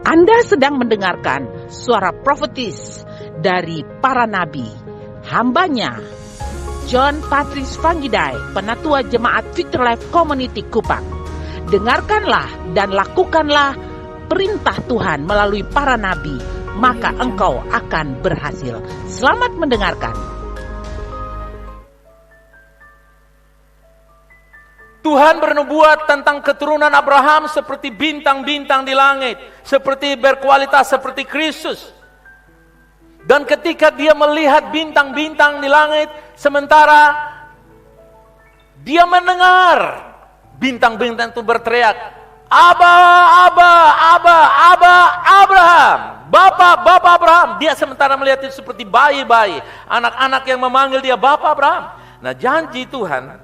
Anda sedang mendengarkan suara profetis dari para nabi, hambanya John Patrice Vanggidai, Penatua Jemaat Victory Life Community Kupang. Dengarkanlah dan lakukanlah perintah Tuhan melalui para nabi, maka engkau akan berhasil. Selamat mendengarkan. Tuhan bernubuat tentang keturunan Abraham seperti bintang-bintang di langit, seperti berkualitas seperti Kristus. Dan ketika dia melihat bintang-bintang di langit, sementara dia mendengar bintang-bintang itu berteriak, Aba, Aba, Aba, Aba, Abraham, Bapak Abraham. Dia sementara melihat itu seperti bayi-bayi, anak-anak yang memanggil dia Bapak Abraham. Nah, janji Tuhan,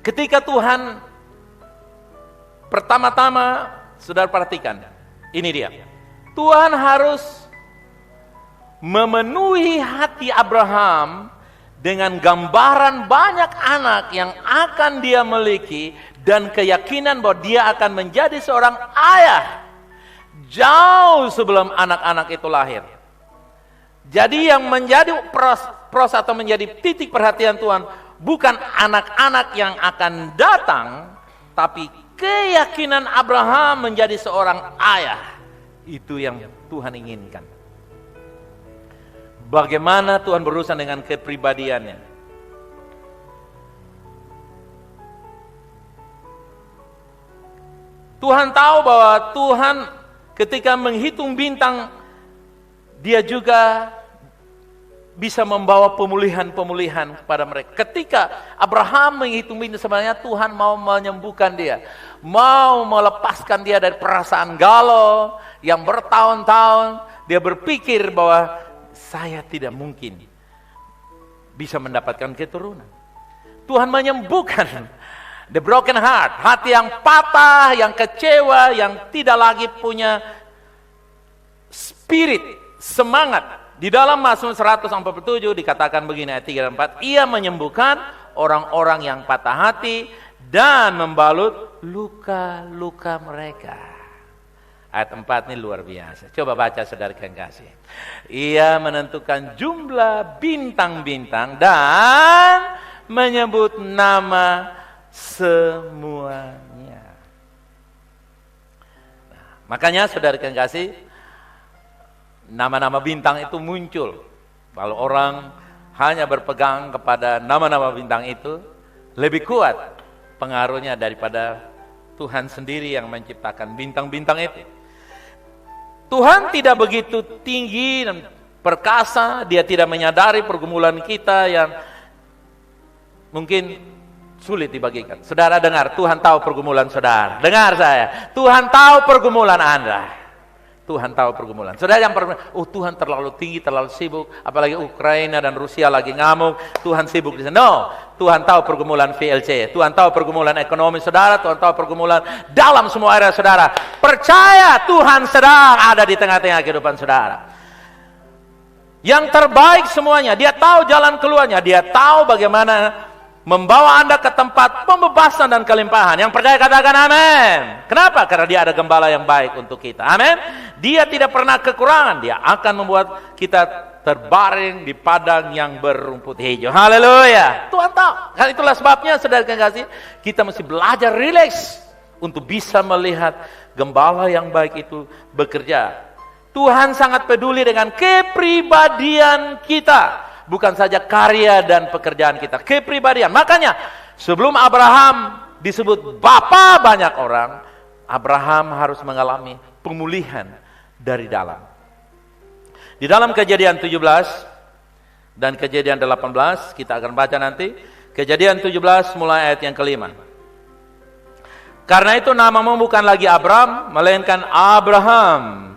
ketika Tuhan pertama-tama, saudara perhatikan, ini dia. Tuhan harus memenuhi hati Abraham dengan gambaran banyak anak yang akan dia miliki dan keyakinan bahwa dia akan menjadi seorang ayah jauh sebelum anak-anak itu lahir. Jadi yang menjadi pros atau menjadi titik perhatian Tuhan bukan anak-anak yang akan datang, tapi keyakinan Abraham menjadi seorang ayah. Itu yang Tuhan inginkan. Bagaimana Tuhan berurusan dengan kepribadiannya. Tuhan tahu bahwa Tuhan ketika menghitung bintang, dia juga bisa membawa pemulihan-pemulihan kepada mereka. Ketika Abraham menghitung bintang, sebenarnya Tuhan mau menyembuhkan dia, mau melepaskan dia dari perasaan galau yang bertahun-tahun. Dia berpikir bahwa saya tidak mungkin bisa mendapatkan keturunan. Tuhan menyembuhkan the broken heart, hati yang patah, yang kecewa, yang tidak lagi punya spirit, semangat. Di dalam Mazmur 147 dikatakan begini, ayat 3 dan 4, Ia menyembuhkan orang-orang yang patah hati dan membalut luka-luka mereka. Ayat 4 ini luar biasa. Coba baca saudara yang kasih. Ia menentukan jumlah bintang-bintang dan menyebut nama semuanya. Nah, makanya saudara yang kasih, nama-nama bintang itu muncul. Kalau orang hanya berpegang kepada nama-nama bintang itu, lebih kuat pengaruhnya daripada Tuhan sendiri yang menciptakan bintang-bintang itu. Tuhan tidak begitu tinggi dan perkasa, dia tidak menyadari pergumulan kita yang mungkin sulit dibagikan. Saudara dengar, Tuhan tahu pergumulan saudara. Dengar saya, Tuhan tahu pergumulan Anda. Tuhan tahu pergumulan. Saudara yang Tuhan terlalu tinggi, terlalu sibuk, apalagi Ukraina dan Rusia lagi ngamuk, Tuhan sibuk di sana. No, Tuhan tahu pergumulan VLC, Tuhan tahu pergumulan ekonomi saudara, Tuhan tahu pergumulan dalam semua area saudara. Percaya Tuhan sedang ada di tengah-tengah kehidupan saudara. Yang terbaik semuanya, dia tahu jalan keluarnya, dia tahu bagaimana membawa Anda ke tempat pembebasan dan kelimpahan. Yang percaya katakan amin. Kenapa? Karena dia ada gembala yang baik untuk kita. Amin. Dia tidak pernah kekurangan. Dia akan membuat kita terbaring di padang yang berumput hijau. Haleluya. Tuhan tahu. Karena itulah sebabnya saudara kasih, kita mesti belajar rileks untuk bisa melihat gembala yang baik itu bekerja. Tuhan sangat peduli dengan kepribadian kita. Bukan saja karya dan pekerjaan kita, kepribadian. Makanya sebelum Abraham disebut bapa banyak orang, Abraham harus mengalami pemulihan dari dalam. Di dalam Kejadian 17 dan Kejadian 18, kita akan baca nanti. Kejadian 17 mulai ayat yang kelima. Karena itu namamu bukan lagi Abram, melainkan Abraham,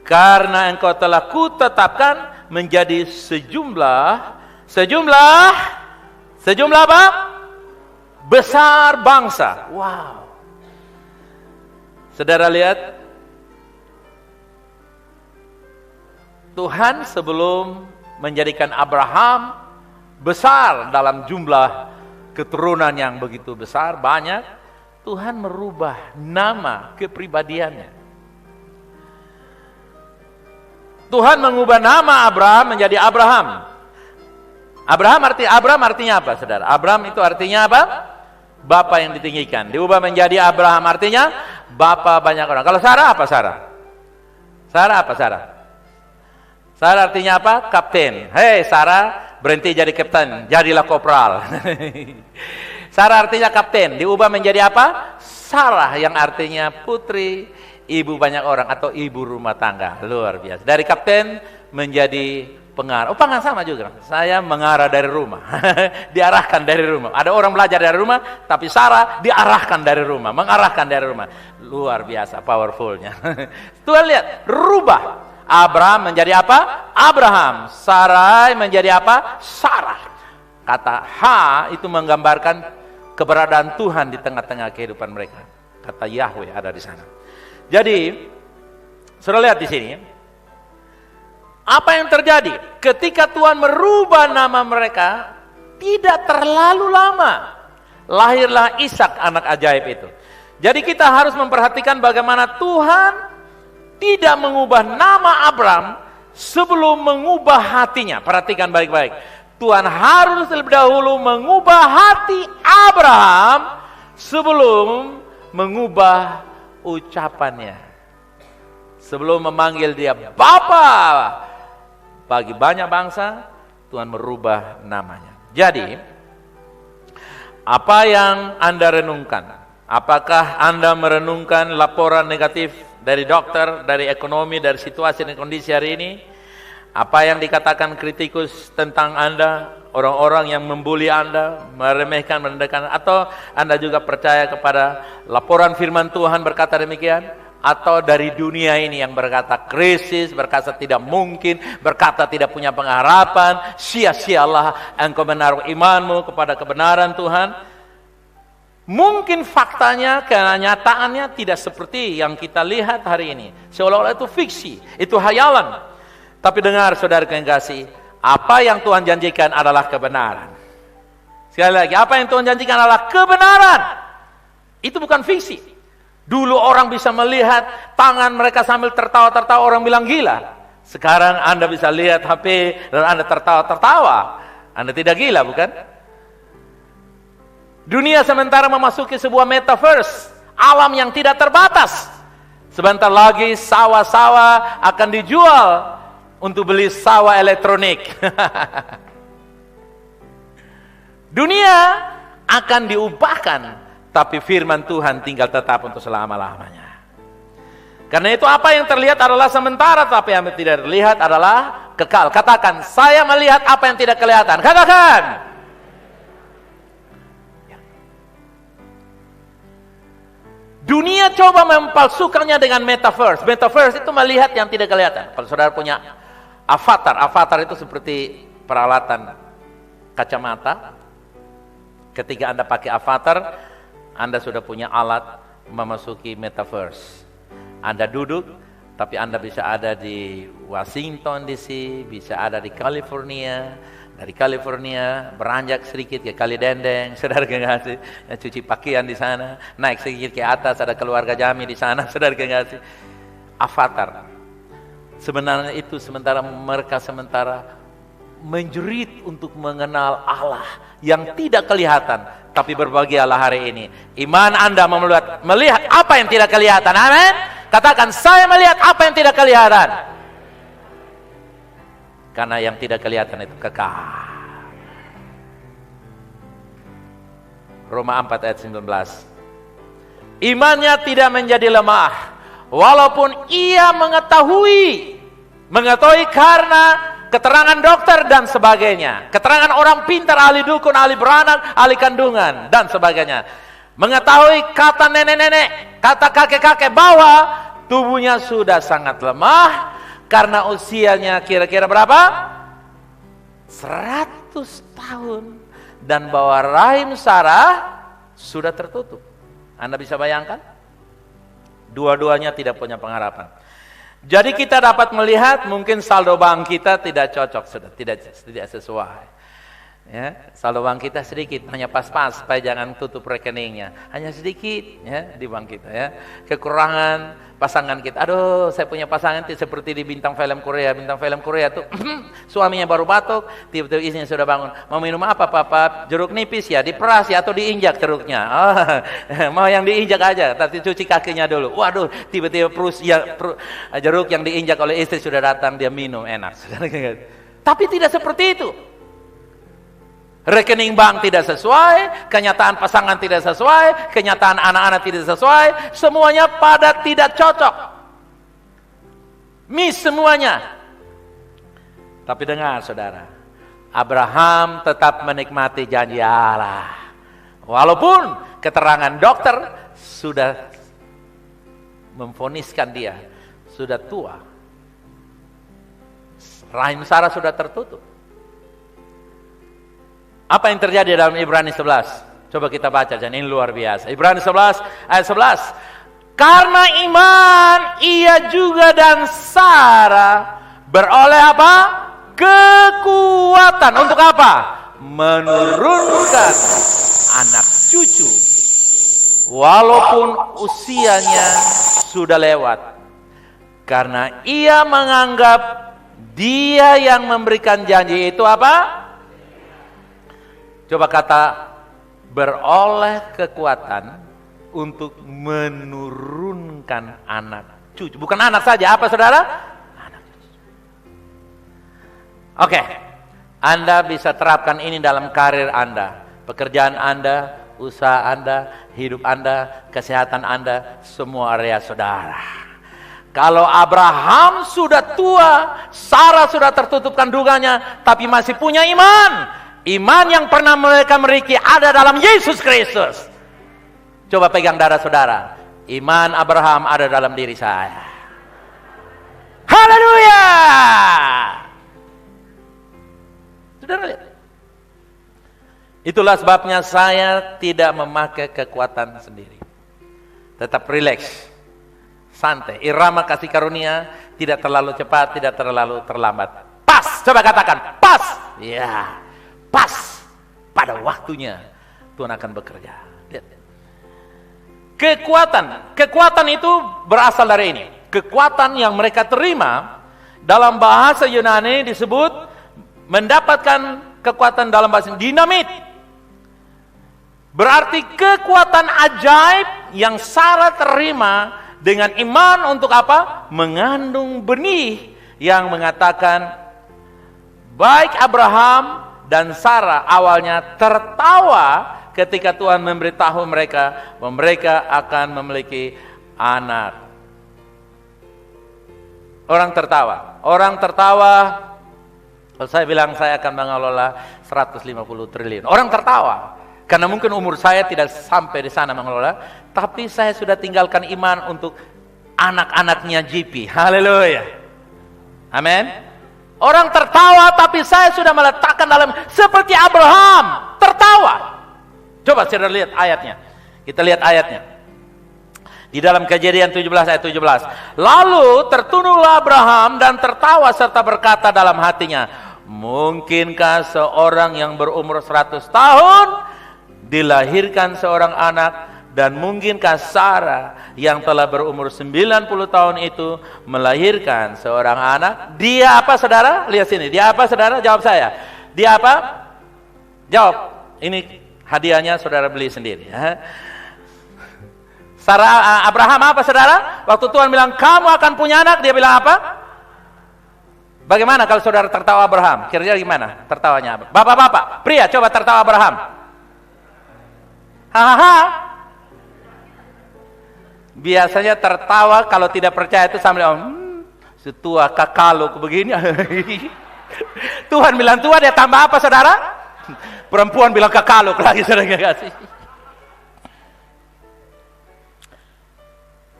karena engkau telah kutetapkan menjadi sejumlah apa? Besar bangsa. Wow. Saudara lihat, Tuhan sebelum menjadikan Abraham besar dalam jumlah keturunan yang begitu besar, banyak, Tuhan merubah nama kepribadiannya. Tuhan mengubah nama Abraham menjadi Abraham. Abraham artinya apa, saudara? Abraham itu artinya apa? Bapa yang ditinggikan. Diubah menjadi Abraham artinya bapa banyak orang. Kalau Sarah apa Sarah? Sarah apa Sarah? Sarah artinya apa? Kapten. Hei Sarah, berhenti jadi kapten, jadilah kopral. Sarah artinya kapten. Diubah menjadi apa? Sarah yang artinya putri, ibu banyak orang atau ibu rumah tangga. Luar biasa. Dari kapten menjadi pengarah. Oh, pangan sama juga. Saya mengarah dari rumah. Diarahkan dari rumah. Ada orang belajar dari rumah, tapi Sarah diarahkan dari rumah, mengarahkan dari rumah. Luar biasa powerfulnya. Tuhan lihat, rubah. Abraham menjadi apa? Abraham. Sarai menjadi apa? Sarah. Kata Ha itu menggambarkan keberadaan Tuhan di tengah-tengah kehidupan mereka. Kata Yahweh ada di sana. Jadi, sudah lihat di sini. Apa yang terjadi? Ketika Tuhan merubah nama mereka, tidak terlalu lama lahirlah Ishak, anak ajaib itu. Jadi kita harus memperhatikan bagaimana Tuhan tidak mengubah nama Abraham sebelum mengubah hatinya. Perhatikan baik-baik. Tuhan harus terlebih dahulu mengubah hati Abraham sebelum mengubah ucapannya. Sebelum memanggil dia Bapa bagi banyak bangsa, Tuhan merubah namanya. Jadi, apa yang Anda renungkan? Apakah Anda merenungkan laporan negatif dari dokter, dari ekonomi, dari situasi dan kondisi hari ini? Apa yang dikatakan kritikus tentang Anda, orang-orang yang membuli Anda, meremehkan, merendahkan, atau Anda juga percaya kepada laporan firman Tuhan berkata demikian? Atau dari dunia ini yang berkata krisis, berkata tidak mungkin, berkata tidak punya pengharapan, sia-sialah engkau menaruh imanmu kepada kebenaran Tuhan. Mungkin faktanya, kenyataannya tidak seperti yang kita lihat hari ini. Seolah-olah itu fiksi, itu hayalan. Tapi dengar saudara yang kasih, apa yang Tuhan janjikan adalah kebenaran. Sekali lagi, apa yang Tuhan janjikan adalah kebenaran. Itu bukan fiksi. Dulu orang bisa melihat tangan mereka sambil tertawa-tertawa, orang bilang gila. Sekarang Anda bisa lihat HP dan Anda tertawa-tertawa. Anda tidak gila, bukan? Dunia sementara memasuki sebuah metaverse, alam yang tidak terbatas. Sebentar lagi sawah-sawah akan dijual untuk beli sawah elektronik. Dunia akan diubahkan, tapi firman Tuhan tinggal tetap untuk selama-lamanya. Karena itu apa yang terlihat adalah sementara, tapi yang tidak terlihat adalah kekal. Katakan, saya melihat apa yang tidak kelihatan. Katakan. Dunia coba mempalsukannya dengan metaverse. Metaverse itu melihat yang tidak kelihatan. Kalau saudara punya avatar, avatar itu seperti peralatan kacamata. Ketika Anda pakai avatar, Anda sudah punya alat memasuki metaverse. Anda duduk, tapi Anda bisa ada di Washington DC, bisa ada di California. Dari California beranjak sedikit ke Kali Dendeng, saudara kasih, cuci pakaian di sana, naik sedikit ke atas ada keluarga Jami di sana, saudara kasih. Avatar. Sebenarnya itu sementara mereka menjerit untuk mengenal Allah yang tidak kelihatan, tapi berbahagialah hari ini. Iman Anda melihat apa yang tidak kelihatan. Amin. Katakan, saya melihat apa yang tidak kelihatan. Karena yang tidak kelihatan itu kekal. Roma 4 ayat 19. Imannya tidak menjadi lemah, walaupun ia mengetahui karena keterangan dokter dan sebagainya, keterangan orang pintar, ahli dukun, ahli beranak, ahli kandungan dan sebagainya, mengetahui kata nenek-nenek, kata kakek-kakek bahwa tubuhnya sudah sangat lemah karena usianya kira-kira berapa? 100 tahun, dan bahwa rahim Sarah sudah tertutup. Anda bisa bayangkan? Dua-duanya tidak punya pengharapan. Jadi kita dapat melihat mungkin saldo bank kita tidak cocok, sudah tidak sesuai. Ya, saldo uang kita sedikit, hanya pas-pas supaya jangan tutup rekeningnya. Hanya sedikit ya di bank kita ya. Kekurangan pasangan kita. Aduh, saya punya pasangan seperti di bintang film Korea. Bintang film Korea tuh suaminya baru batuk, tiba-tiba istrinya sudah bangun. Mau minum apa, Papa? Jeruk nipis ya, diperas ya atau diinjak jeruknya? Oh, mau yang diinjak aja, tapi cuci kakinya dulu. Waduh, tiba-tiba jeruk yang diinjak oleh istri sudah datang, dia minum, enak. Tapi tidak seperti itu. Rekening bank tidak sesuai, kenyataan pasangan tidak sesuai, kenyataan anak-anak tidak sesuai, semuanya pada tidak cocok. Miss semuanya. Tapi dengar saudara, Abraham tetap menikmati janji Allah. Walaupun keterangan dokter sudah memvoniskan dia, sudah tua. Rahim Sarah sudah tertutup. Apa yang terjadi dalam Ibrani 11? Coba kita baca, dan ini luar biasa. Ibrani 11 ayat 11. Karena iman ia juga dan Sarah beroleh apa? Kekuatan. Untuk apa? Menurunkan anak cucu. Walaupun usianya sudah lewat. Karena ia menganggap dia yang memberikan janji itu apa? Coba kata beroleh kekuatan untuk menurunkan anak cucu. Bukan anak saja, apa saudara? Anak cucu. Oke, Anda bisa terapkan ini dalam karir Anda, pekerjaan Anda, usaha Anda, hidup Anda, kesehatan Anda, semua area saudara. Kalau Abraham sudah tua, Sarah sudah tertutup kandungannya, tapi masih punya iman. Iman yang pernah mereka miliki ada dalam Yesus Kristus. Coba pegang dada saudara. Iman Abraham ada dalam diri saya. Haleluya. Saudara lihat. Itulah sebabnya saya tidak memakai kekuatan sendiri. Tetap rileks, santai. Irama kasih karunia tidak terlalu cepat, tidak terlalu terlambat. Pas. Coba katakan pas. Ya. Pas pada waktunya Tuhan akan bekerja. Lihat. Kekuatan itu berasal dari ini. Kekuatan yang mereka terima dalam bahasa Yunani disebut mendapatkan kekuatan dalam bahasa dinamit. Berarti kekuatan ajaib yang Sarah terima dengan iman untuk apa? Mengandung benih yang mengatakan baik Abraham dan Sarah awalnya tertawa ketika Tuhan memberitahu mereka bahwa mereka akan memiliki anak. Orang tertawa. Kalau saya bilang saya akan mengelola 150 triliun. Orang tertawa. Karena mungkin umur saya tidak sampai di sana mengelola. Tapi saya sudah tinggalkan iman untuk anak-anaknya GP. Haleluya. Amin. Orang tertawa, tapi saya sudah meletakkan dalam seperti Abraham tertawa. Coba saudara lihat ayatnya. Kita lihat ayatnya. Di dalam Kejadian 17 ayat 17. Lalu tertunduklah Abraham dan tertawa serta berkata dalam hatinya, mungkinkah seorang yang berumur 100 tahun dilahirkan seorang anak? Dan mungkinkah Sarah yang telah berumur 90 tahun itu melahirkan seorang anak? Dia apa saudara? Lihat sini. Dia apa saudara? Jawab saya. Dia apa? Jawab. Ini hadiahnya saudara beli sendiri. Sarah, Abraham apa saudara? Waktu Tuhan bilang kamu akan punya anak, dia bilang apa? Bagaimana kalau saudara tertawa Abraham? Kira-kira gimana tertawanya? Bapak-bapak, pria coba tertawa Abraham. Hahaha. Biasanya tertawa kalau tidak percaya itu sambil setua kakaluk begini. Tuhan bilang tua, dia tambah apa saudara? Perempuan bilang kakaluk lagi saudara kasih.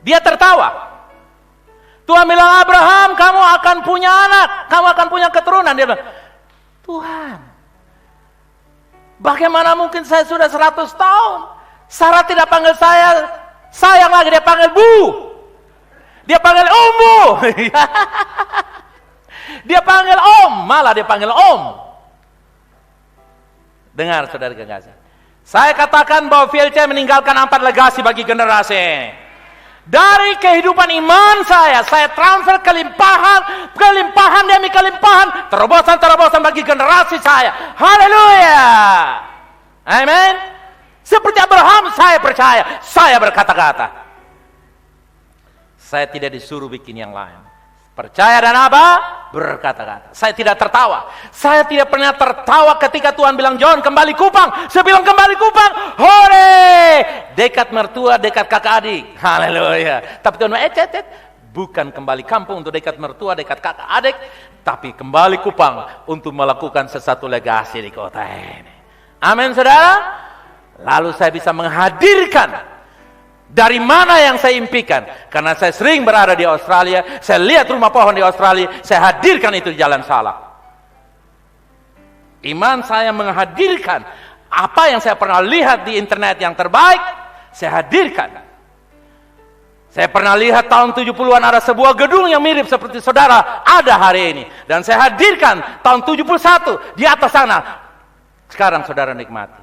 Dia tertawa. Tuhan bilang Abraham kamu akan punya anak, kamu akan punya keturunan. Dia bilang Tuhan, bagaimana mungkin saya sudah 100 tahun? Sarah tidak panggil saya sayang lagi, dia panggil Bu. Dia panggil Ummu. Dia panggil Om, malah dia panggil Om. Dengar saudara kekasih. Saya katakan bahwa VLC meninggalkan 4 legasi bagi generasi ini. Dari kehidupan iman saya transfer kelimpahan demi kelimpahan, terobosan bagi generasi saya. Haleluya. Amin. Seperti Abraham saya percaya, saya berkata-kata. Saya tidak disuruh bikin yang lain. Percaya dan apa? Berkata-kata. Saya tidak tertawa. Saya tidak pernah tertawa ketika Tuhan bilang, John kembali Kupang. Saya bilang kembali Kupang. Hore! Dekat mertua, dekat kakak adik. Haleluya. Tapi Tuhan bilang, bukan kembali kampung untuk dekat mertua, dekat kakak adik. Tapi kembali Kupang untuk melakukan sesuatu legasi di kota ini. Amin saudara. Lalu saya bisa menghadirkan dari mana yang saya impikan. Karena saya sering berada di Australia, saya lihat rumah pohon di Australia, saya hadirkan itu di Jalan Salak. Iman saya menghadirkan apa yang saya pernah lihat di internet yang terbaik, saya hadirkan. Saya pernah lihat tahun 70-an ada sebuah gedung yang mirip seperti saudara ada hari ini. Dan saya hadirkan tahun 71 di atas sana. Sekarang saudara nikmati.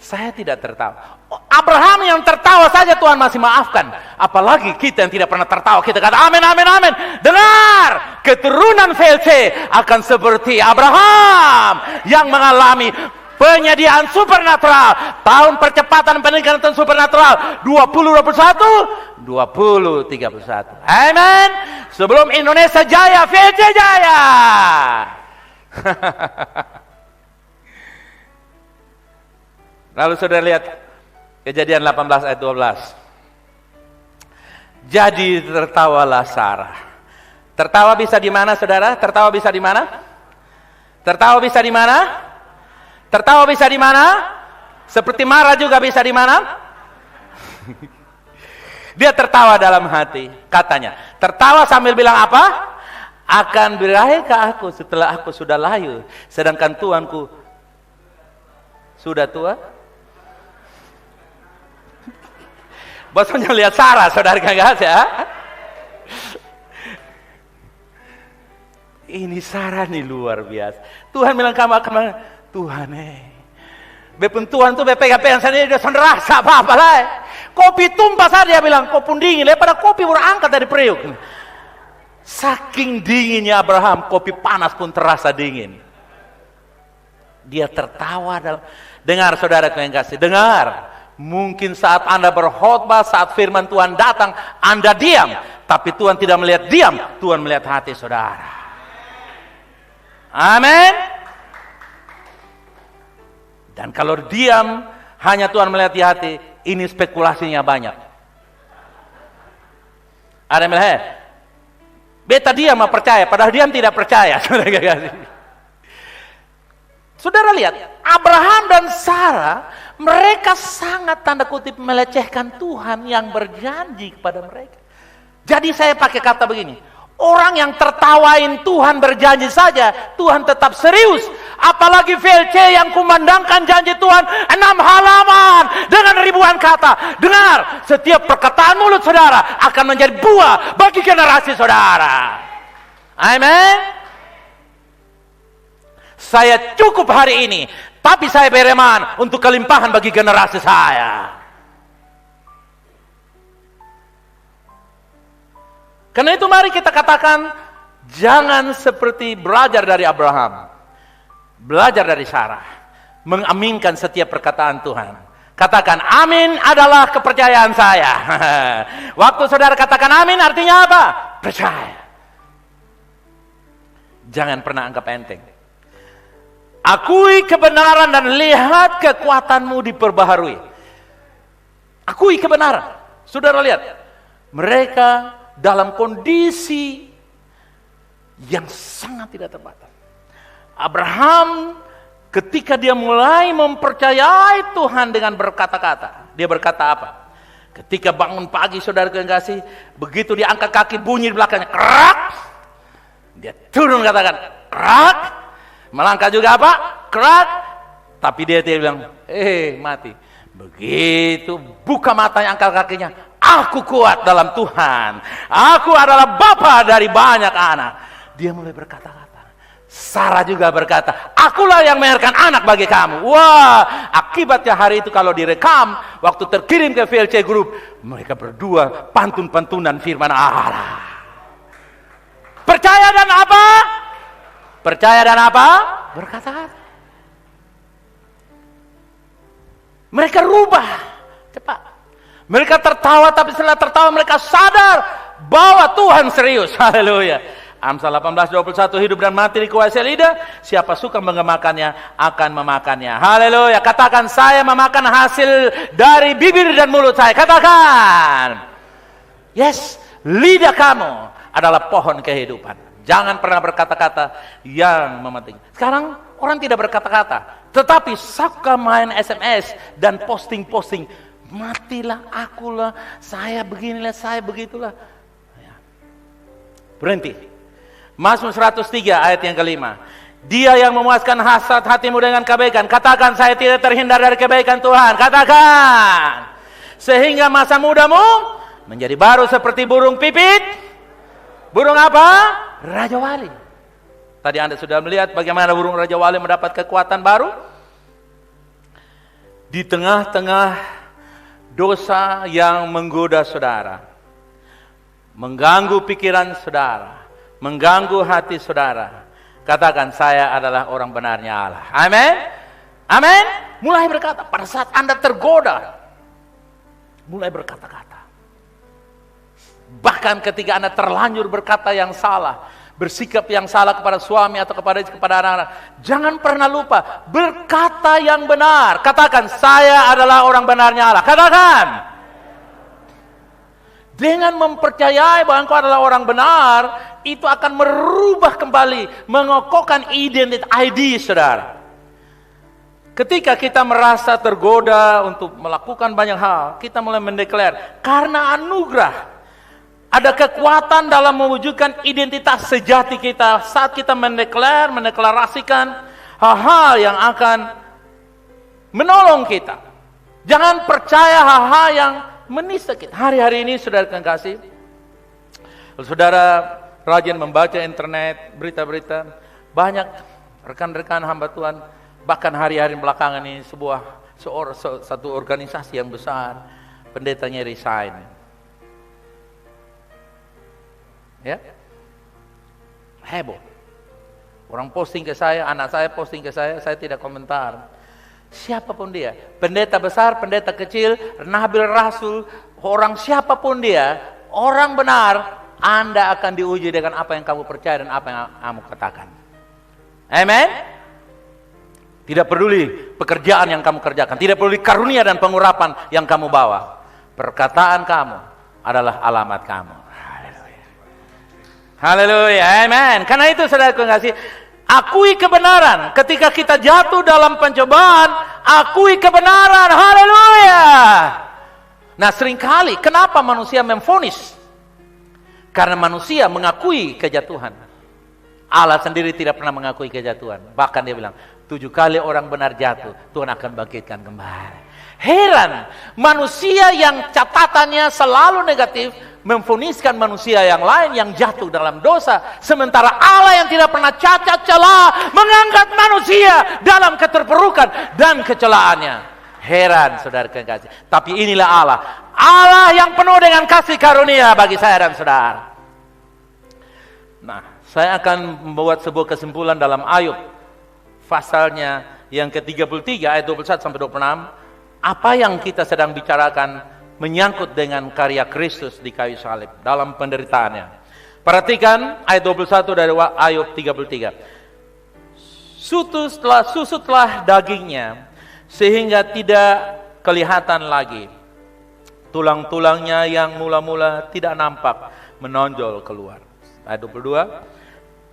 Saya tidak tertawa. Abraham yang tertawa saja Tuhan masih maafkan. Apalagi kita yang tidak pernah tertawa. Kita kata amin, amin, amin. Dengar, keturunan VLC akan seperti Abraham yang mengalami penyediaan supernatural. Tahun percepatan peningkatan supernatural 2021, 2031. Amin. Sebelum Indonesia jaya, VLC jaya. Lalu saudara lihat Kejadian 18 ayat 12. Jadi tertawalah Sarah. Tertawa bisa di mana saudara? Tertawa bisa di mana? Tertawa bisa di mana? Tertawa bisa di mana? Seperti marah juga bisa di mana? Dia tertawa dalam hati, katanya. Tertawa sambil bilang apa? Akan berakhir ke aku setelah aku sudah layu, sedangkan Tuanku sudah tua. Bosnya lihat Sarah, saudara kagak ya? Ini Sarah nih luar biasa. Tuhan bilang kamu akan Tuhan bepun Tuhan tuh BPKP yang sana dia rasa apa-apa lah. Kopi tumpah saja dia bilang, kopi dingin, daripada kopi baru angkat dari periuk. Saking dinginnya Abraham, kopi panas pun terasa dingin. Dia tertawa dalam. Dengar saudara yang kasih, dengar. Mungkin saat Anda berkhotbah, saat firman Tuhan datang, Anda diam. Tapi Tuhan tidak melihat diam, Tuhan melihat hati saudara. Amin. Dan kalau diam, hanya Tuhan melihat di hati, ini spekulasinya banyak. Ada yang bilang, beta diam mah percaya, padahal diam tidak percaya. Saudara lihat, Abraham dan Sarah, mereka sangat tanda kutip melecehkan Tuhan yang berjanji kepada mereka. Jadi saya pakai kata begini, orang yang tertawain Tuhan berjanji saja, Tuhan tetap serius. Apalagi VLC yang kumandangkan janji Tuhan 6 halaman dengan ribuan kata. Dengar, setiap perkataan mulut saudara akan menjadi buah bagi generasi saudara. Amin. Saya cukup hari ini, tapi saya bereman untuk kelimpahan bagi generasi saya. Karena itu mari kita katakan, jangan seperti belajar dari Abraham, belajar dari Sarah, mengaminkan setiap perkataan Tuhan. Katakan, amin adalah kepercayaan saya. Waktu saudara katakan amin, artinya apa? Percaya. Jangan pernah anggap enteng. Akui kebenaran dan lihat kekuatanmu diperbaharui. Akui kebenaran. Saudara lihat, mereka dalam kondisi yang sangat tidak terbatas. Abraham ketika dia mulai mempercayai Tuhan dengan berkata-kata, dia berkata apa? Ketika bangun pagi saudara kekasih, begitu dia angkat kaki bunyi di belakangnya, kerak. Dia turun katakan, kerak. Melangkah juga apa? Kerak. Tapi dia bilang, mati. Begitu buka matanya, angkat kakinya, aku kuat dalam Tuhan. Aku adalah bapa dari banyak anak. Dia mulai berkata-kata. Sarah juga berkata, akulah yang melahirkan anak bagi kamu. Wah, akibatnya hari itu kalau direkam, waktu terkirim ke VLC Group, mereka berdua pantun-pantunan firman Allah. Percaya dan apa? Percaya dan apa? Berkata-kata. Mereka rubah cepat. Mereka tertawa, tapi setelah tertawa mereka sadar bahwa Tuhan serius. Haleluya. Amsal 18:21, hidup dan mati dikuasai lidah, siapa suka mengemakannya akan memakannya. Haleluya. Katakan, saya memakan hasil dari bibir dan mulut saya. Katakan. Yes, lidah kamu adalah pohon kehidupan. Jangan pernah berkata-kata yang mementing. Sekarang orang tidak berkata-kata, tetapi suka main SMS dan posting-posting. Matilah, akulah, saya beginilah, saya begitulah. Berhenti. Mazmur 103 ayat yang kelima. Dia yang memuaskan hasrat hatimu dengan kebaikan. Katakan, saya tidak terhindar dari kebaikan Tuhan. Katakan. Sehingga masa mudamu menjadi baru seperti burung pipit. Burung apa? Raja Wali. Tadi Anda sudah melihat bagaimana burung Raja Wali mendapat kekuatan baru. Di tengah-tengah dosa yang menggoda saudara, mengganggu pikiran saudara, mengganggu hati saudara, katakan, saya adalah orang benarnya Allah. Amin. Amin. Mulai berkata, pada saat Anda tergoda, mulai berkata-kata. Bahkan ketika Anda terlanjur berkata yang salah, bersikap yang salah kepada suami atau kepada anak-anak, jangan pernah lupa berkata yang benar. Katakan, saya adalah orang benarnya Allah. Katakan. Dengan mempercayai bahwa engkau adalah orang benar, itu akan merubah kembali, mengokohkan identitas ID saudara. Ketika kita merasa tergoda untuk melakukan banyak hal, kita mulai mendeklar, karena anugerah, ada kekuatan dalam mewujudkan identitas sejati kita. Saat kita mendeklarasikan hal-hal yang akan menolong kita. Jangan percaya hal-hal yang menista kita. Hari-hari ini saudara kekasih, saudara rajin membaca internet, berita-berita, banyak rekan-rekan hamba Tuhan, bahkan hari-hari belakangan ini satu organisasi yang besar, pendetanya resign. Ya, heboh. Orang posting ke saya, anak saya posting ke saya tidak komentar. Siapapun dia, pendeta besar, pendeta kecil, nabil, rasul, orang siapapun dia, orang benar, Anda akan diuji dengan apa yang kamu percaya dan apa yang kamu katakan. Amen. Tidak peduli pekerjaan yang kamu kerjakan, tidak peduli karunia dan pengurapan yang kamu bawa. Perkataan kamu adalah alamat kamu. Haleluya, amen. Karena itu saudaraku yang kasih, akui kebenaran. Ketika kita jatuh dalam pencobaan, akui kebenaran. Haleluya. Nah, seringkali kenapa manusia memvonis? Karena manusia mengakui kejatuhan. Allah sendiri tidak pernah mengakui kejatuhan. Bahkan dia bilang, 7 kali orang benar jatuh, Tuhan akan bangkitkan kembali. Heran, manusia yang catatannya selalu negatif memvoniskan manusia yang lain yang jatuh dalam dosa, sementara Allah yang tidak pernah cacat celah mengangkat manusia dalam keterpurukan dan kecelaannya. Heran saudara kekasih. Tapi inilah Allah, Allah yang penuh dengan kasih karunia bagi saya dan saudara. Nah, saya akan membuat sebuah kesimpulan dalam Ayub pasalnya yang ke-33 ayat 21 sampai 26. Apa yang kita sedang bicarakan menyangkut dengan karya Kristus di kayu salib dalam penderitaannya. Perhatikan ayat 21 dari Ayub 33. Susutlah dagingnya sehingga tidak kelihatan lagi. Tulang-tulangnya yang mula-mula tidak nampak menonjol keluar. Ayat 22.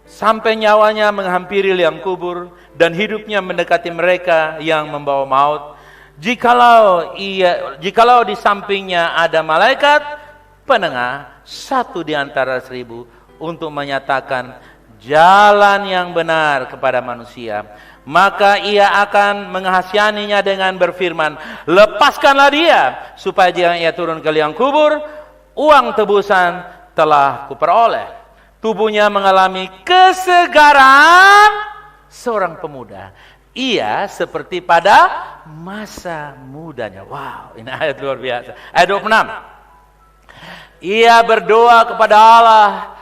Sampai nyawanya menghampiri liang kubur dan hidupnya mendekati mereka yang membawa maut. Jikalau di sampingnya ada malaikat penengah, 1 di antara 1000 untuk menyatakan jalan yang benar kepada manusia, maka ia akan menghasihaninya dengan berfirman, lepaskanlah dia, supaya jika ia turun ke liang kubur, uang tebusan telah kuperoleh. tubuhnya mengalami kesegaran seorang pemuda. Ia seperti pada masa mudanya. Wow, ini ayat luar biasa. Ayat 26. Ia berdoa kepada Allah,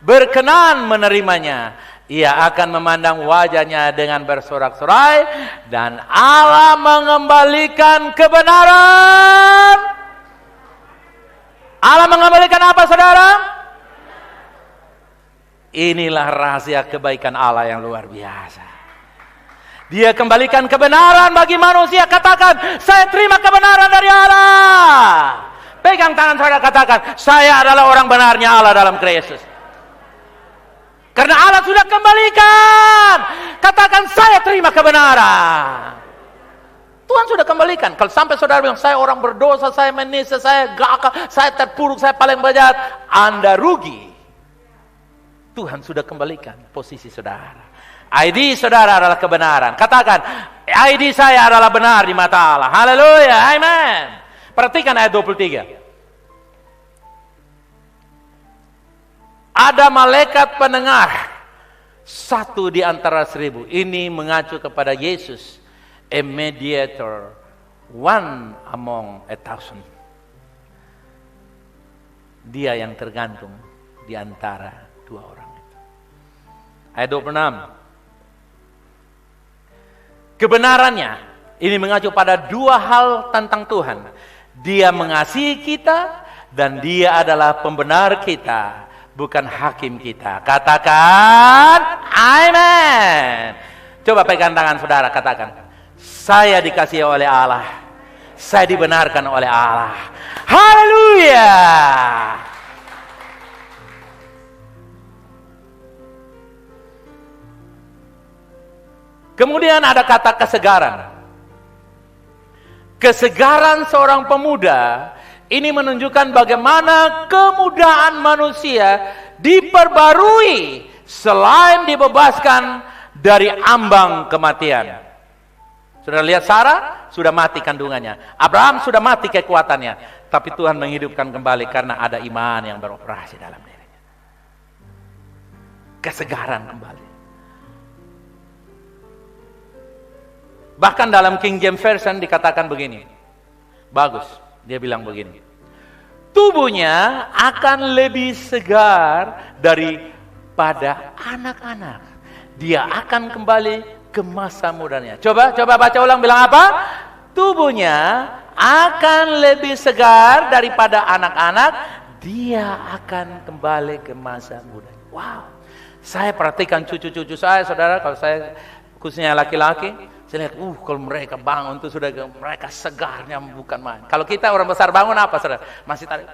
berkenan menerimanya. Ia akan memandang wajahnya dengan bersorak-sorai, dan Allah mengembalikan kebenaran. Allah mengembalikan apa, saudara? Inilah rahasia kebaikan Allah yang luar biasa. Dia kembalikan kebenaran bagi manusia. Katakan, saya terima kebenaran dari Allah. Pegang tangan saudara, katakan, saya adalah orang benarnya Allah dalam Kristus. Karena Allah sudah kembalikan. Katakan, saya terima kebenaran. Tuhan sudah kembalikan. Kalau sampai saudara bilang, saya orang berdosa, saya menista, saya gagah, saya terpuruk, saya paling bejat, Anda rugi. Tuhan sudah kembalikan posisi saudara. ID saudara adalah kebenaran. Katakan, ID saya adalah benar di mata Allah. Haleluya, amen. Perhatikan ayat 23. Ada malaikat pendengar, satu di antara 1000. Ini mengacu kepada Yesus, a mediator, one among 1,000. Dia yang tergantung di antara dua orang itu. Ayat 26. Kebenarannya ini mengacu pada dua hal tentang Tuhan. Dia mengasihi kita dan dia adalah pembenar kita, bukan hakim kita. Katakan amin. Coba pegang tangan saudara, katakan, saya dikasihi oleh Allah, saya dibenarkan oleh Allah. Haleluya. Kemudian ada kata kesegaran. Kesegaran seorang pemuda ini menunjukkan bagaimana kemudahan manusia diperbarui selain dibebaskan dari ambang kematian. Sudah lihat Sarah? Sudah mati kandungannya. Abraham sudah mati kekuatannya. Tapi Tuhan menghidupkan kembali karena ada iman yang beroperasi dalam dirinya. Kesegaran kembali. Bahkan dalam King James Version dikatakan begini. Bagus, dia bilang begini. Tubuhnya akan lebih segar daripada anak-anak. Dia akan kembali ke masa mudanya. Coba baca ulang, bilang apa? Tubuhnya akan lebih segar daripada anak-anak. Dia akan kembali ke masa mudanya. Wow. Saya perhatikan cucu-cucu saya, saudara, kalau saya khususnya laki-laki, saya lihat, kalau mereka bangun tuh sudah mereka segarnya bukan main. Kalau kita orang besar bangun apa, saudara? Masih tarik.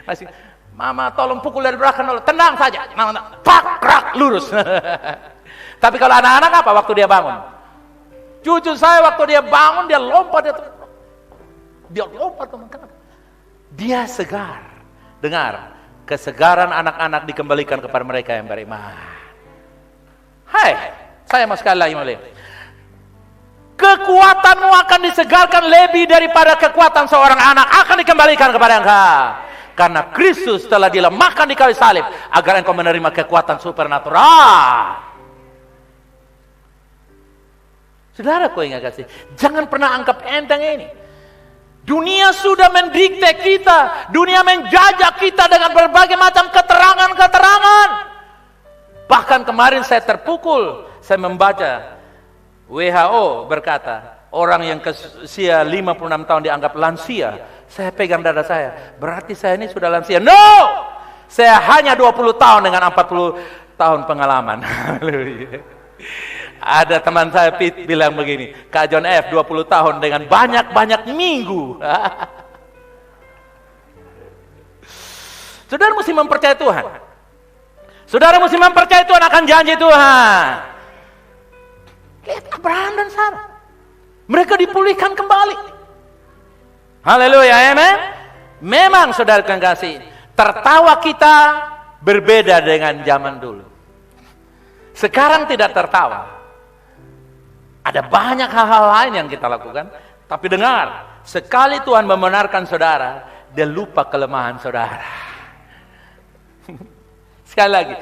Masih, mama tolong pukul dari belakang dulu. Tenang saja. Mama, pak, krak, lurus. Tapi kalau anak-anak apa waktu dia bangun? Cucu saya waktu dia bangun, dia lompat. Dia lompat, teman-teman. Dia segar. Dengar, kesegaran anak-anak dikembalikan kepada mereka yang beriman. Hai. Saya mau sekali lagi melihat. Kekuatanmu akan disegarkan lebih daripada kekuatan seorang anak. Akan dikembalikan kepada engkau. Karena Kristus telah dilemahkan di kayu salib. Agar engkau menerima kekuatan supernatural. Saudaraku yang kasih, jangan pernah anggap enteng ini. Dunia sudah mendikte kita. Dunia menjajah kita dengan berbagai macam keterangan-keterangan. Bahkan kemarin saya terpukul. Saya membaca WHO berkata orang yang usia 56 tahun dianggap lansia. Saya pegang dada saya, berarti saya ini sudah lansia. No, saya hanya 20 tahun dengan 40 tahun pengalaman. Ada teman saya Pete bilang begini, Kak John F 20 tahun dengan banyak-banyak minggu. Saudara mesti mempercayai Tuhan. Saudara mesti mempercayai Tuhan akan janji Tuhan. Lihat Abraham dan Sarah. Mereka dipulihkan kembali. Haleluya, amen. Memang saudara yang kasih, tertawa kita berbeda dengan zaman dulu. Sekarang tidak tertawa. Ada banyak hal-hal lain yang kita lakukan. Tapi dengar, sekali Tuhan membenarkan saudara, dia lupa kelemahan saudara. Sekali lagi,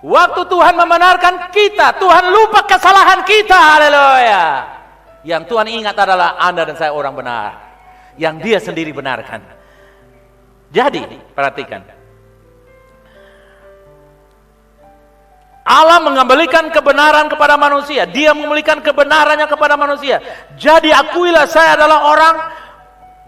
waktu Tuhan membenarkan kita, Tuhan lupa kesalahan kita. Haleluya. Yang Tuhan ingat adalah Anda dan saya orang benar, yang Dia sendiri benarkan. Jadi, perhatikan, Allah mengembalikan kebenaran kepada manusia. Dia memulihkan kebenarannya kepada manusia. Jadi akuilah saya adalah orang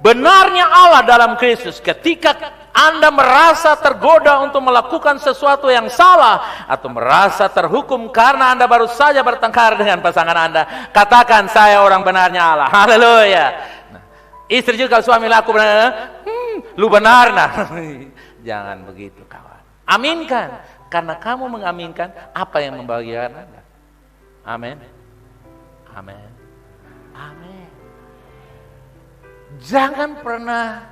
benarnya Allah dalam Kristus. Ketika Anda merasa tergoda untuk melakukan sesuatu yang salah, atau merasa terhukum karena Anda baru saja bertengkar dengan pasangan Anda, katakan, saya orang benarnya Allah. Haleluya. Nah, istri juga, kalau suami laku benar, lu benar. Nah, jangan begitu kawan. Aminkan. Karena kamu mengaminkan apa yang membahagiakan Anda. Amin. Amin. Amin. Jangan pernah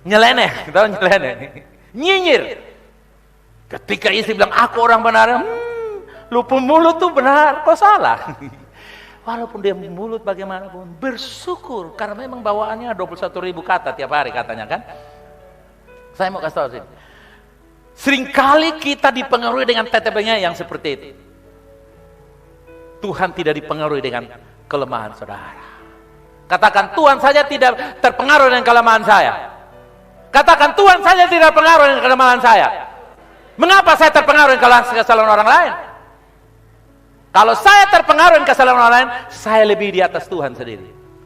nyeleneh, tahu nyeleneh, nyinyir. Ketika istri bilang, aku orang benar, lu pemulut tuh benar, kok salah? Walaupun dia mulut bagaimanapun, bersyukur, karena memang bawaannya 21.000 kata tiap hari katanya kan. Saya mau kasih tahu sih, seringkali kita dipengaruhi dengan tetebengnya yang seperti itu. Tuhan tidak dipengaruhi dengan kelemahan saudara. Katakan, Tuhan saja tidak terpengaruh dengan kelemahan saya. Katakan, Tuhan saja tidak terpengaruh dengan kelemahan saya. Mengapa saya terpengaruh dengan kesalahan orang lain? Kalau saya terpengaruh dengan kesalahan orang lain, saya lebih di atas Tuhan sendiri.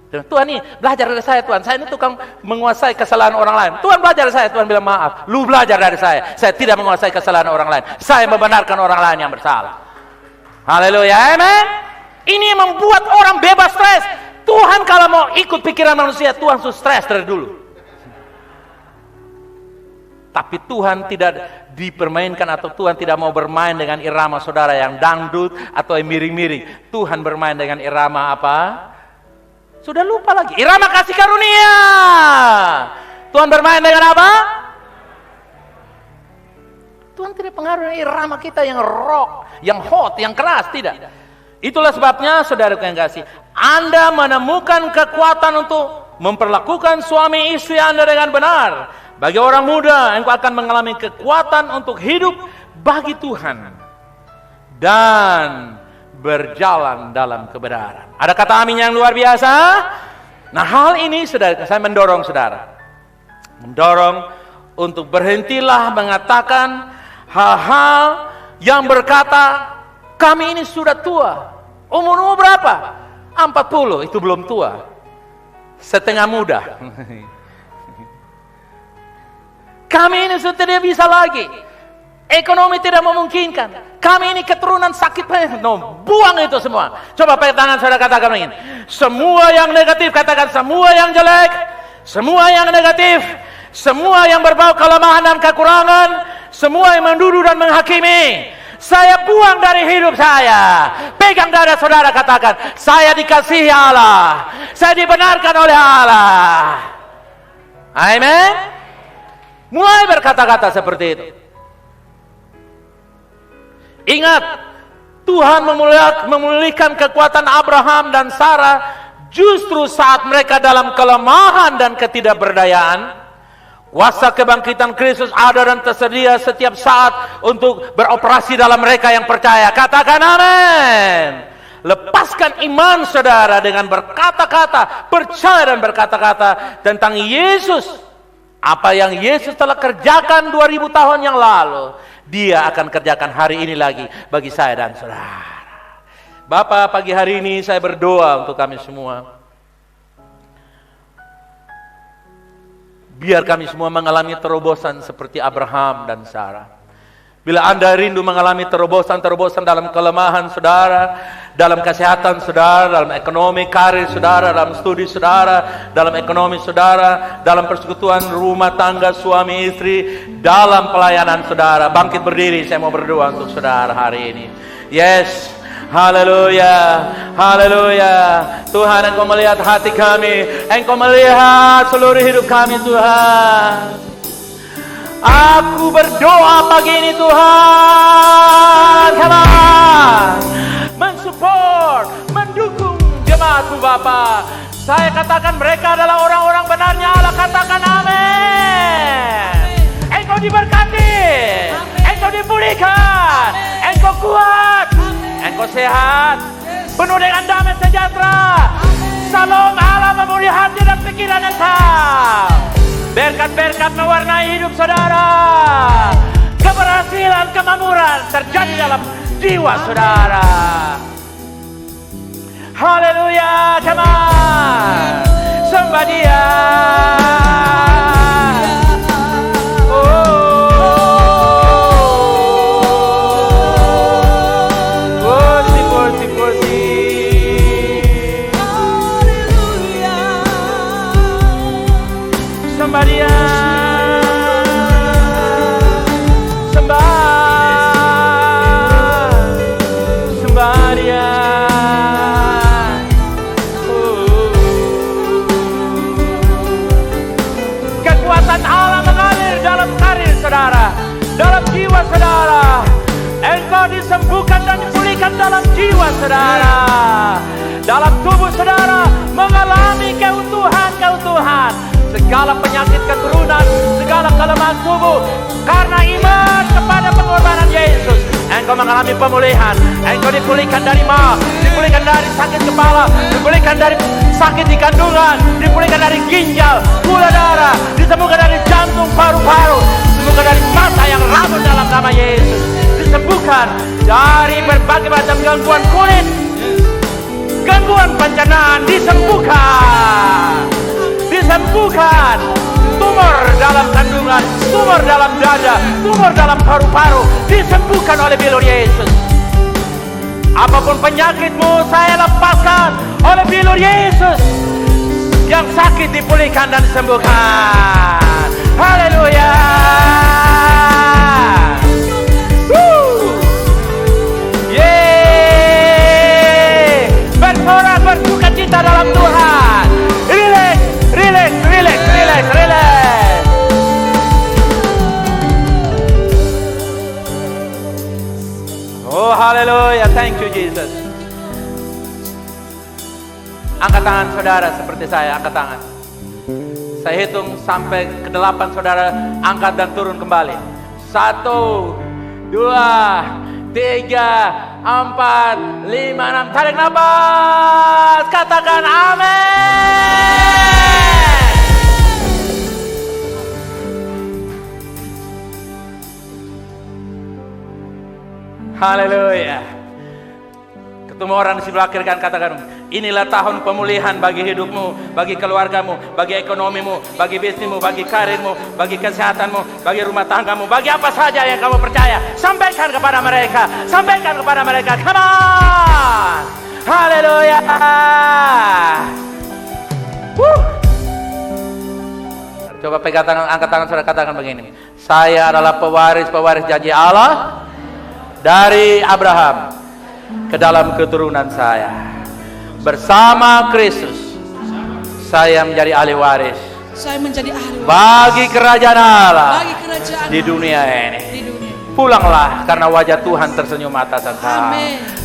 Tuhan ini belajar dari saya, Tuhan. Saya ini tukang menguasai kesalahan orang lain. Tuhan belajar dari saya. Tuhan bilang, maaf, lu belajar dari saya. Saya tidak menguasai kesalahan orang lain. Saya membenarkan orang lain yang bersalah. Haleluya, amen. Ini yang membuat orang bebas stres. Tuhan kalau mau ikut pikiran manusia, Tuhan sudah stres dari dulu. Tapi Tuhan tidak dipermainkan, atau Tuhan tidak mau bermain dengan irama saudara yang dangdut atau yang miring-miring. Tuhan bermain dengan irama apa? Sudah lupa lagi. Irama kasih karunia. Tuhan bermain dengan apa? Tuhan tidak pengaruh dengan irama kita yang rock, yang hot, yang keras. Tidak. Itulah sebabnya saudara yang kasih, Anda menemukan kekuatan untuk memperlakukan suami istri Anda dengan benar. Bagi orang muda, engkau akan mengalami kekuatan untuk hidup bagi Tuhan dan berjalan dalam kebenaran. Ada kata amin yang luar biasa. Nah, hal ini saudara, saya mendorong saudara, untuk berhentilah mengatakan hal-hal yang berkata, kami ini sudah tua. Umur berapa? 40, itu belum tua, setengah muda. Kami ini sudah tidak bisa lagi, ekonomi tidak memungkinkan, kami ini keturunan sakit. No, buang itu semua. Coba pakai tangan saudara, katakan begini, semua yang negatif, katakan semua yang jelek, semua yang negatif, semua yang berbau kelemahan dan kekurangan, semua yang menduduh dan menghakimi, saya buang dari hidup saya. Pegang dada saudara, katakan, saya dikasihi Allah, saya dibenarkan oleh Allah. Amin. Mulai berkata-kata seperti itu. Ingat, Tuhan memulihkan kekuatan Abraham dan Sarah justru saat mereka dalam kelemahan dan ketidakberdayaan. Kuasa kebangkitan Kristus ada dan tersedia setiap saat untuk beroperasi dalam mereka yang percaya. Katakan amin. Lepaskan iman saudara dengan berkata-kata, percaya dan berkata-kata tentang Yesus. Apa yang Yesus telah kerjakan 2000 tahun yang lalu, Dia akan kerjakan hari ini lagi bagi saya dan saudara. Bapa, pagi hari ini saya berdoa untuk kami semua. Biar kami semua mengalami terobosan seperti Abraham dan Sarah. Bila Anda rindu mengalami terobosan-terobosan dalam kelemahan saudara, dalam kesehatan saudara, dalam ekonomi karir saudara, dalam studi saudara, dalam ekonomi saudara, dalam persekutuan rumah tangga suami istri, dalam pelayanan saudara, bangkit berdiri, saya mau berdoa untuk saudara hari ini. Yes, haleluya, haleluya. Tuhan, Engkau melihat hati kami, Engkau melihat seluruh hidup kami Tuhan. Aku berdoa pagi ini Tuhan, come on, mensupport, mendukung jemaatku Bapa. Saya katakan mereka adalah orang-orang benarnya Allah. Katakan amin. Engkau diberkati. sehat, penuh dengan damai sejahtera. Salam Allah memenuhi hati dan pikiran engkau. Berkat-berkat mewarnai hidup saudara. Keberhasilan, kemakmuran terjadi dalam jiwa saudara. Haleluya, come on. Sembah Dia. Sembah Dia. Sembah Dia. Kekuatan Allah mengalir dalam karir saudara, dalam jiwa saudara. Engkau disembuhkan dan dipulihkan dalam jiwa saudara. Dalam tubuh saudara mengalami keutuhan. Segala penyakit keturunan, segala kelemahan tubuh, karena iman kepada pengorbanan Yesus, engkau mengalami pemulihan. Engkau dipulihkan dari dipulihkan dari sakit kepala, dipulihkan dari sakit di kandungan, dipulihkan dari ginjal, gula darah, disembuhkan dari jantung, paru-paru, disembuhkan dari mata yang rabun dalam nama Yesus, disembuhkan dari berbagai macam gangguan kulit, gangguan pencernaan, disembuhkan. Tumor dalam kandungan, tumor dalam dada, tumor dalam paru-paru, disembuhkan oleh bilur Yesus. Apapun penyakitmu, saya lepaskan oleh bilur Yesus. Yang sakit dipulihkan dan disembuhkan. Haleluya. Yeay, bersorak bersuka cita dalam Tuhan. Relax. Oh, haleluya. Thank you, Jesus. Angkat tangan saudara seperti saya. Angkat tangan. Saya hitung sampai ke 8 saudara. Angkat dan turun kembali. 1, 2, 3, 4, 5, 6. Tarik nafas. Katakan amin. Haleluya. Ketemu orang di sebelah kiri kan, katakan, inilah tahun pemulihan bagi hidupmu, bagi keluargamu, bagi ekonomimu, bagi bisnismu, bagi karirmu, bagi kesehatanmu, bagi rumah tanggamu, bagi apa saja yang kamu percaya. Sampaikan kepada mereka. Come on. Haleluya. Coba pegang tangan, angkat tangan saudara, katakan begini. Saya adalah pewaris janji Allah dari Abraham ke dalam keturunan saya. Bersama Kristus saya menjadi ahli waris. Bagi kerajaan Allah di dunia ini. Pulanglah karena wajah Tuhan tersenyum atas engkau.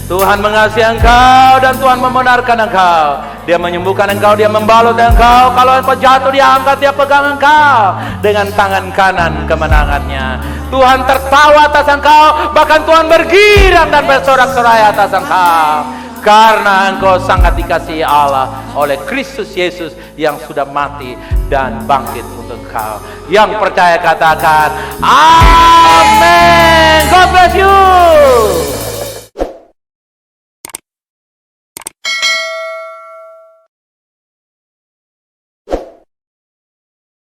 Tuhan mengasihi engkau dan Tuhan membenarkan engkau. Dia menyembuhkan engkau, dia membalut engkau. Kalau engkau jatuh, dia angkat, dia pegang engkau dengan tangan kanan kemenangannya. Tuhan tertawa atas engkau, bahkan Tuhan bergirang dan bersorak-sorai atas engkau. Karena engkau sangat dikasihi Allah oleh Kristus Yesus yang sudah mati dan bangkit untuk engkau. Yang percaya katakan amin. God bless you.